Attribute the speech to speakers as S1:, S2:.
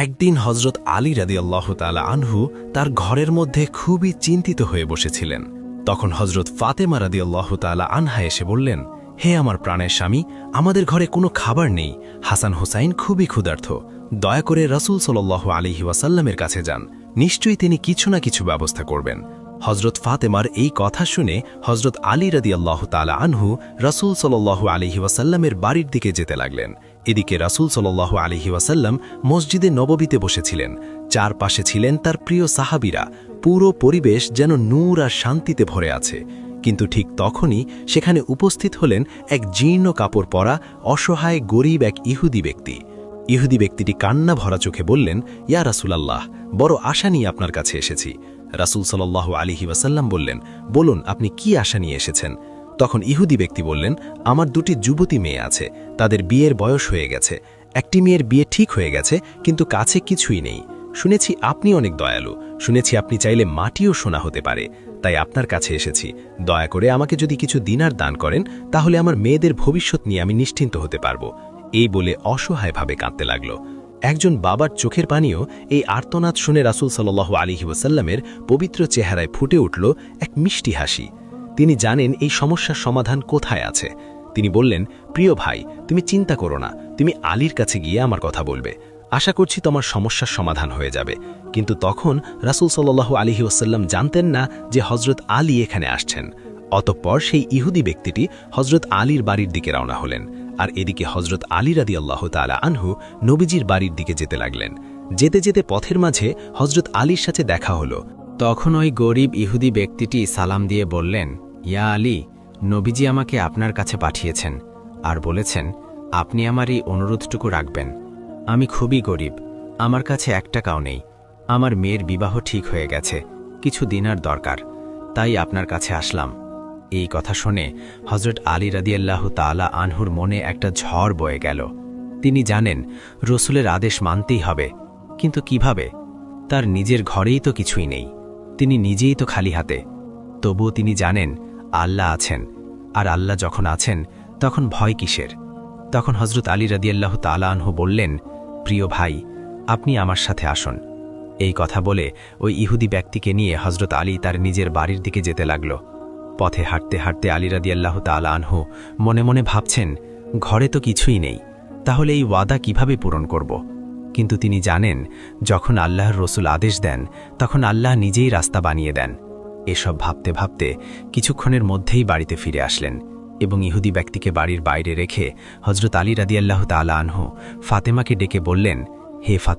S1: একদিন হজরত আলী রাদিয়াল্লাহু তাআলা আনহু তার ঘরের মধ্যে খুবই চিন্তিত হয়ে বসেছিলেন। তখন হজরত ফাতেমা রাদিয়াল্লাহু তাআলা আনহা এসে বললেন, হে আমার প্রাণের স্বামী, আমাদের ঘরে কোনো খাবার নেই, হাসান হোসাইন খুবই ক্ষুধার্ত, দয়া করে রাসূল সাল্লাল্লাহু আলাইহি ওয়াসাল্লামের কাছে যান, নিশ্চয়ই তিনি কিছু না কিছু ব্যবস্থা করবেন। হজরত ফাতেমার এই কথা শুনে হজরত আলী রাদিয়াল্লাহু তাআলা আনহু রাসূল সাল্লাল্লাহু আলাইহি ওয়াসাল্লামের বাড়ির দিকে যেতে লাগলেন। এদিকে রাসূল সাল্লাল্লাহু আলাইহি ওয়াসাল্লাম মসজিদে নববীতে বসেছিলেন, চারপাশে ছিলেন তার প্রিয় সাহাবীরা, পুরো পরিবেশ যেন নূর আর শান্তিতে ভরে আছে। কিন্তু ঠিক তখনই সেখানে উপস্থিত হলেন এক জীর্ণ কাপড় পরা অসহায় গরিব এক ইহুদি ব্যক্তি। ইহুদি ব্যক্তিটি কান্না ভরা চোখে বললেন, ইয়া রাসূলাল্লাহ, বড় আশা নিয়ে আপনার কাছে এসেছি। রাসূল সাল্লাল্লাহু আলাইহি ওয়াসাল্লাম বললেন, বলুন আপনি কি আশা নিয়ে এসেছেন। তখন ইহুদি ব্যক্তি বললেন, আমার দুটি যুবতী মেয়ে আছে, তাদের বিয়ের বয়স হয়ে গেছে, একটি মেয়ের বিয়ে ঠিক হয়ে গেছে, কিন্তু কাছে কিছুই নেই। শুনেছি আপনি অনেক দয়ালু, শুনেছি আপনি চাইলে মাটিও সোনা হতে পারে, তাই আপনার কাছে এসেছি। দয়া করে আমাকে যদি কিছু দিনার দান করেন, তাহলে আমার মেয়েদের ভবিষ্যৎ নিয়ে আমি নিশ্চিন্ত হতে পারব। এই বলে অসহায়ভাবে কাঁদতে লাগল। একজন বাবার চোখের পানিও এই আর্তনাদ শুনে রাসূল সাল্লাল্লাহু আলাইহি ওয়াসাল্লামের পবিত্র চেহারায় ফুটে উঠল এক মিষ্টি হাসি। তিনি জানেন এই সমস্যার সমাধান কোথায় আছে। তিনি বললেন, প্রিয় ভাই, তুমি চিন্তা করো না, তুমি আলীর কাছে গিয়ে আমার কথা বলবে, আশা করছি তোমার সমস্যার সমাধান হয়ে যাবে। কিন্তু তখন রাসূল সাল্লাল্লাহু আলাইহি ওয়াসাল্লাম জানতেন না যে হযরত আলী এখানে আসছেন। অতঃপর সেই ইহুদি ব্যক্তিটি হযরত আলীর বাড়ির দিকে রওনা হলেন, আর এদিকে হযরত আলী রাদিয়াল্লাহু তাআলা আনহু নবীজির বাড়ির দিকে যেতে লাগলেন। যেতে যেতে পথের মাঝে হযরত আলীর সাথে দেখা হলো।
S2: তখন ওই গরিব ইহুদি ব্যক্তিটি সালাম দিয়ে বললেন, ইয়া আলী, নবীজি আমাকে আপনার কাছে পাঠিয়েছেন আর বলেছেন আপনি আমার এই অনুরোধটুকু রাখবেন। আমি খুবই গরিব, আমার কাছে 1 টাকাও নেই, আমার মেয়ের বিবাহ ঠিক হয়ে গেছে, কিছু দিনার দরকার, তাই আপনার কাছে আসলাম। এই কথা শুনে হযরত আলী রাদিয়াল্লাহু তাআলা আনহুর মনে একটা ঝড় বয়ে গেল। তিনি জানেন রসুলের আদেশ মানতেই হবে, কিন্তু কিভাবে? তার নিজের ঘরেই তো কিছুই নেই, তিনি নিজেই তো খালি হাতে। তবুও তিনি জানেন আল্লাহ আছেন, আর আল্লাহ যখন আছেন তখন ভয় কিসের? তখন হযরত আলী রাদিয়াল্লাহু তাআলা আনহু বললেন, প্রিয় ভাই, আপনি আমার সাথে আসুন। এই কথা বলে ওই ইহুদি ব্যক্তিকে নিয়ে হযরত আলী তার নিজের বাড়ির দিকে যেতে লাগল। পথে হাঁটতে হাঁটতে আলী রাদিয়াল্লাহু তাআলা আনহু মনে মনে ভাবছেন, ঘরে তো কিছুই নেই, তাহলে এই ওয়াদা কিভাবে পূরণ করব? কিন্তু তিনি জানেন যখন আল্লাহর রসুল আদেশ দেন তখন আল্লাহ নিজেই রাস্তা বানিয়ে দেন। এসব ভাবতে ভাবতে কিছুক্ষণের মধ্যেই বাড়িতে ফিরে আসলেন এবং ইহুদি ব্যক্তিকে বাড়ির বাইরে রেখে হযরত আলী রাদিয়াল্লাহু তাআলা আনহু ফাতেমাকে ডেকে বললেন, হে ফাতেমা,